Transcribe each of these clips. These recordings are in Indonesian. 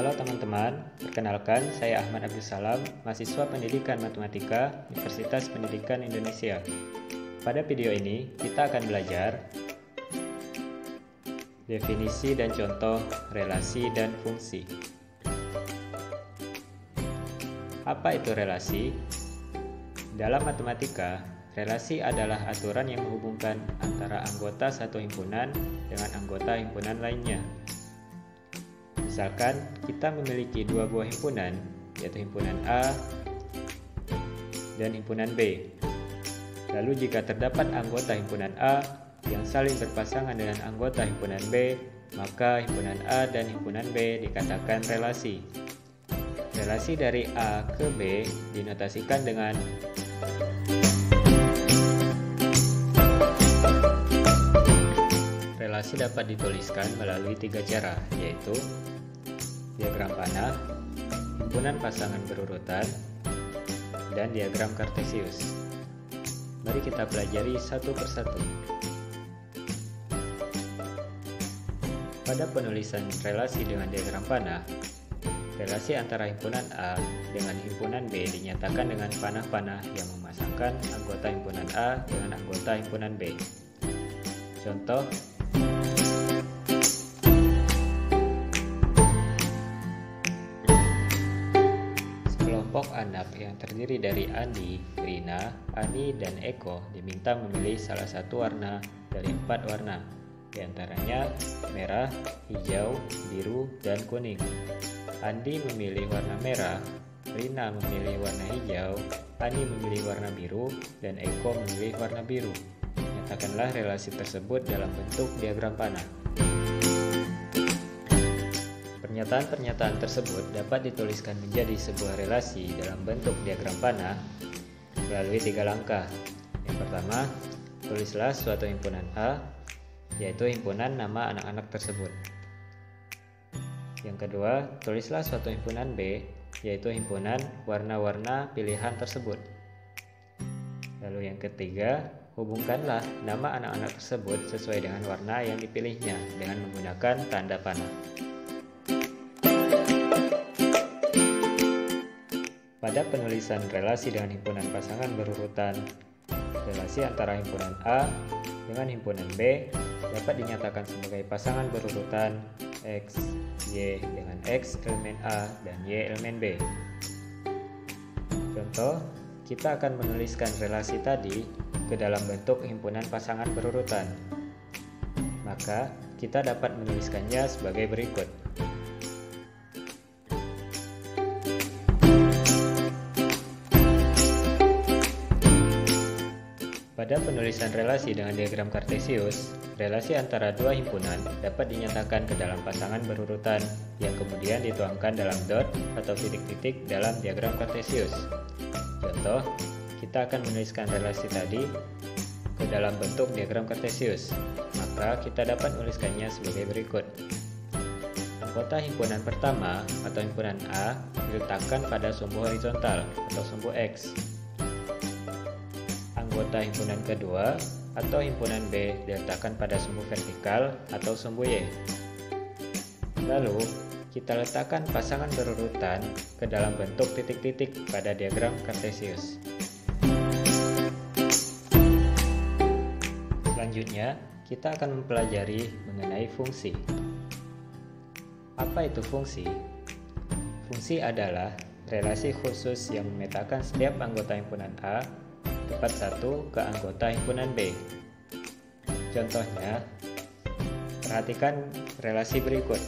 Halo teman-teman, perkenalkan saya Ahmad Abdussalam, mahasiswa Pendidikan Matematika Universitas Pendidikan Indonesia. Pada video ini kita akan belajar definisi dan contoh relasi dan fungsi. Apa itu relasi? Dalam matematika, relasi adalah aturan yang menghubungkan antara anggota satu himpunan dengan anggota himpunan lainnya. Misalkan kita memiliki dua buah himpunan, yaitu himpunan A dan himpunan B. Lalu jika terdapat anggota himpunan A yang saling berpasangan dengan anggota himpunan B, maka himpunan A dan himpunan B dikatakan relasi. Relasi dari A ke B dinotasikan dengan relasi dapat dituliskan melalui tiga cara, yaitu diagram panah, himpunan pasangan berurutan, dan diagram kartesius. Mari kita pelajari satu persatu. Pada penulisan relasi dengan diagram panah, relasi antara himpunan A dengan himpunan B dinyatakan dengan panah-panah yang memasangkan anggota himpunan A dengan anggota himpunan B. Contoh, kelompok anak yang terdiri dari Andi, Rina, Ani, dan Eko diminta memilih salah satu warna dari 4 warna, diantaranya merah, hijau, biru, dan kuning. Andi memilih warna merah, Rina memilih warna hijau, Ani memilih warna biru, dan Eko memilih warna biru. Nyatakanlah relasi tersebut dalam bentuk diagram panah. Pernyataan-pernyataan tersebut dapat dituliskan menjadi sebuah relasi dalam bentuk diagram panah melalui 3 langkah. Yang pertama, tulislah suatu himpunan A, yaitu himpunan nama anak-anak tersebut. Yang kedua, tulislah suatu himpunan B, yaitu himpunan warna-warna pilihan tersebut. Lalu yang ketiga, hubungkanlah nama anak-anak tersebut sesuai dengan warna yang dipilihnya dengan menggunakan tanda panah. Pada penulisan relasi dengan himpunan pasangan berurutan, relasi antara himpunan A dengan himpunan B dapat dinyatakan sebagai pasangan berurutan X, Y dengan X elemen A dan Y elemen B. Contoh, kita akan menuliskan relasi tadi ke dalam bentuk himpunan pasangan berurutan. Maka, kita dapat menuliskannya sebagai berikut. Pada penulisan relasi dengan diagram kartesius, relasi antara dua himpunan dapat dinyatakan ke dalam pasangan berurutan yang kemudian dituangkan dalam dot atau titik-titik dalam diagram kartesius. Contoh, kita akan menuliskan relasi tadi ke dalam bentuk diagram kartesius, maka kita dapat menuliskannya sebagai berikut. Anggota himpunan pertama atau himpunan A diletakkan pada sumbu horizontal atau sumbu X. Anggota himpunan kedua atau himpunan B diletakkan pada sumbu vertikal atau sumbu Y. Lalu, kita letakkan pasangan berurutan ke dalam bentuk titik-titik pada diagram kartesius. Selanjutnya, kita akan mempelajari mengenai fungsi. Apa itu fungsi? Fungsi adalah relasi khusus yang memetakan setiap anggota himpunan A tepat satu ke anggota himpunan B. Contohnya, perhatikan relasi berikut.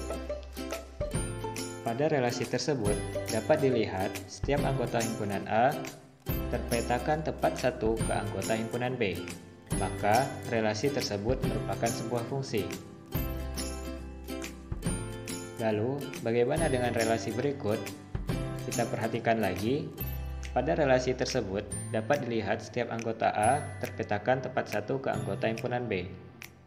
Pada relasi tersebut, dapat dilihat setiap anggota himpunan A terpetakan tepat satu ke anggota himpunan B. Maka, relasi tersebut merupakan sebuah fungsi. Lalu, bagaimana dengan relasi berikut? Kita perhatikan lagi. Pada relasi tersebut, dapat dilihat setiap anggota A terpetakan tepat satu ke anggota himpunan B.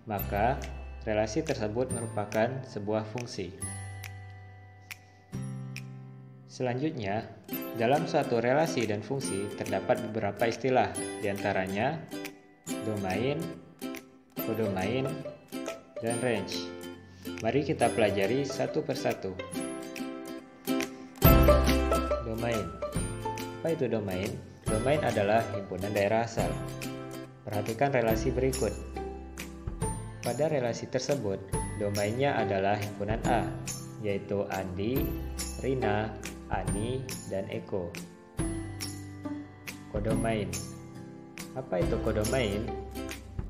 Maka, relasi tersebut merupakan sebuah fungsi. Selanjutnya, dalam suatu relasi dan fungsi terdapat beberapa istilah, diantaranya domain, kodomain, dan range. Mari kita pelajari satu persatu. Domain. Apa itu domain? Domain adalah himpunan daerah asal. Perhatikan relasi berikut. Pada relasi tersebut, domainnya adalah himpunan A, yaitu Andi, Rina, Ani, dan Eko. Kodomain. Apa itu kodomain?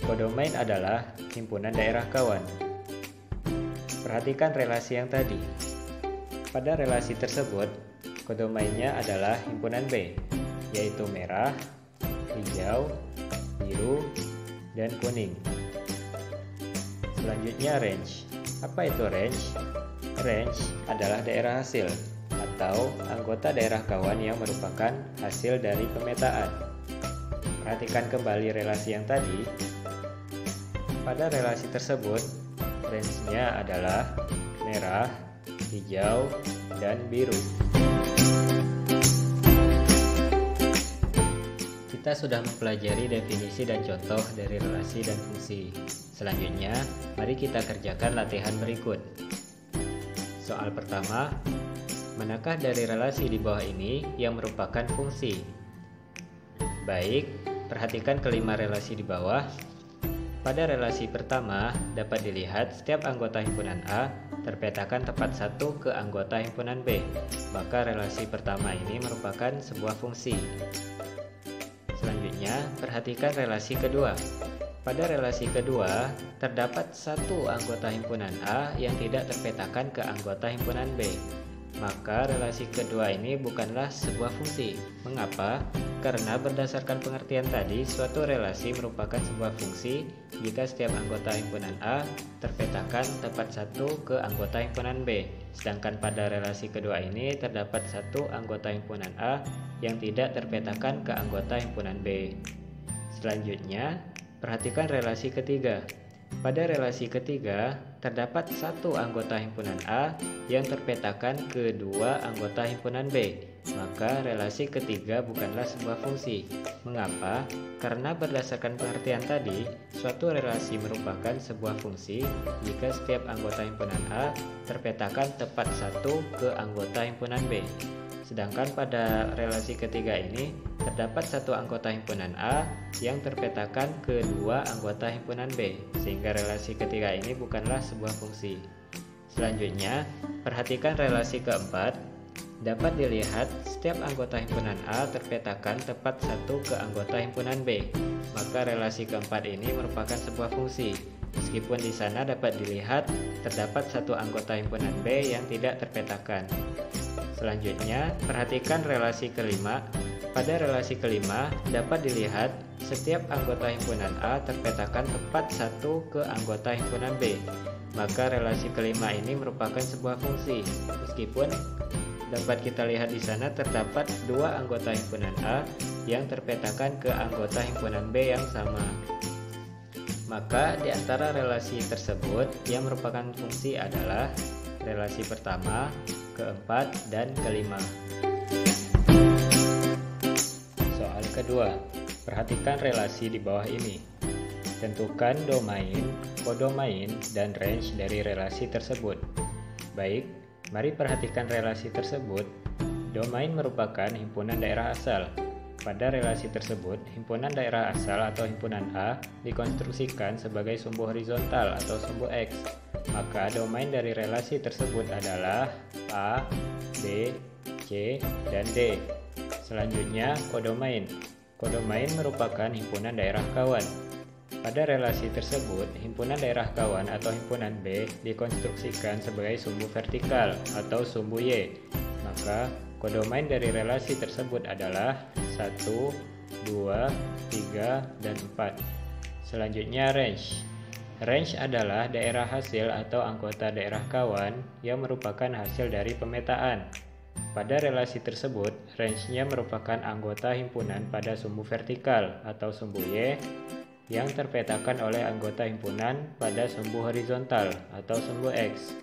Kodomain adalah himpunan daerah kawan. Perhatikan relasi yang tadi. Pada relasi tersebut, kodomainnya adalah himpunan B, yaitu merah, hijau, biru, dan kuning. Selanjutnya range. Apa itu range? Range adalah daerah hasil atau anggota daerah kawan yang merupakan hasil dari pemetaan. Perhatikan kembali relasi yang tadi. Pada relasi tersebut, range-nya adalah merah, hijau, dan biru. Kita sudah mempelajari definisi dan contoh dari relasi dan fungsi. Selanjutnya, mari kita kerjakan latihan berikut. Soal pertama, manakah dari relasi di bawah ini yang merupakan fungsi? Baik, perhatikan kelima relasi di bawah. Pada relasi pertama, dapat dilihat setiap anggota himpunan A terpetakan tepat satu ke anggota himpunan B. Maka relasi pertama ini merupakan sebuah fungsi. Selanjutnya, perhatikan relasi kedua. Pada relasi kedua, terdapat satu anggota himpunan A yang tidak terpetakan ke anggota himpunan B. Maka relasi kedua ini bukanlah sebuah fungsi. Mengapa? Karena berdasarkan pengertian tadi, suatu relasi merupakan sebuah fungsi jika setiap anggota himpunan A terpetakan tepat satu ke anggota himpunan B. Sedangkan pada relasi kedua ini terdapat satu anggota himpunan A yang tidak terpetakan ke anggota himpunan B. Selanjutnya, perhatikan relasi ketiga. Pada relasi ketiga, terdapat satu anggota himpunan A yang terpetakan ke dua anggota himpunan B. Maka relasi ketiga bukanlah sebuah fungsi. Mengapa? Karena berdasarkan pengertian tadi, suatu relasi merupakan sebuah fungsi jika setiap anggota himpunan A terpetakan tepat satu ke anggota himpunan B. Sedangkan pada relasi ketiga ini, terdapat satu anggota himpunan A yang terpetakan ke dua anggota himpunan B, sehingga relasi ketiga ini bukanlah sebuah fungsi. Selanjutnya, perhatikan relasi keempat. Dapat dilihat setiap anggota himpunan A terpetakan tepat satu ke anggota himpunan B. Maka relasi keempat ini merupakan sebuah fungsi. Meskipun di sana dapat dilihat terdapat satu anggota himpunan B yang tidak terpetakan. Selanjutnya, perhatikan relasi kelima. Pada relasi kelima, dapat dilihat setiap anggota himpunan A terpetakan tepat satu ke anggota himpunan B. Maka relasi kelima ini merupakan sebuah fungsi. Meskipun dapat kita lihat di sana terdapat dua anggota himpunan A yang terpetakan ke anggota himpunan B yang sama. Maka di antara relasi tersebut yang merupakan fungsi adalah relasi pertama, keempat, dan kelima. Soal kedua, perhatikan relasi di bawah ini. Tentukan domain, kodomain, dan range dari relasi tersebut. Baik, mari perhatikan relasi tersebut. Domain merupakan himpunan daerah asal. Pada relasi tersebut, himpunan daerah asal atau himpunan A dikonstruksikan sebagai sumbu horizontal atau sumbu X. Maka domain dari relasi tersebut adalah A, B, C, dan D. Selanjutnya, kodomain. Kodomain merupakan himpunan daerah kawan. Pada relasi tersebut, himpunan daerah kawan atau himpunan B dikonstruksikan sebagai sumbu vertikal atau sumbu Y. Maka, kodomain dari relasi tersebut adalah 1, 2, 3, dan 4. Selanjutnya range. Range adalah daerah hasil atau anggota daerah kawan yang merupakan hasil dari pemetaan. Pada relasi tersebut, range-nya merupakan anggota himpunan pada sumbu vertikal atau sumbu Y yang terpetakan oleh anggota himpunan pada sumbu horizontal atau sumbu X.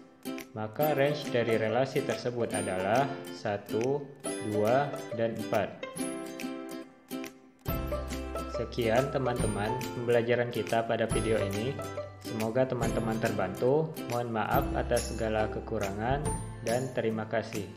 Maka range dari relasi tersebut adalah 1, 2, dan 4. Sekian teman-teman pembelajaran kita pada video ini. Semoga teman-teman terbantu. Mohon maaf atas segala kekurangan dan terima kasih.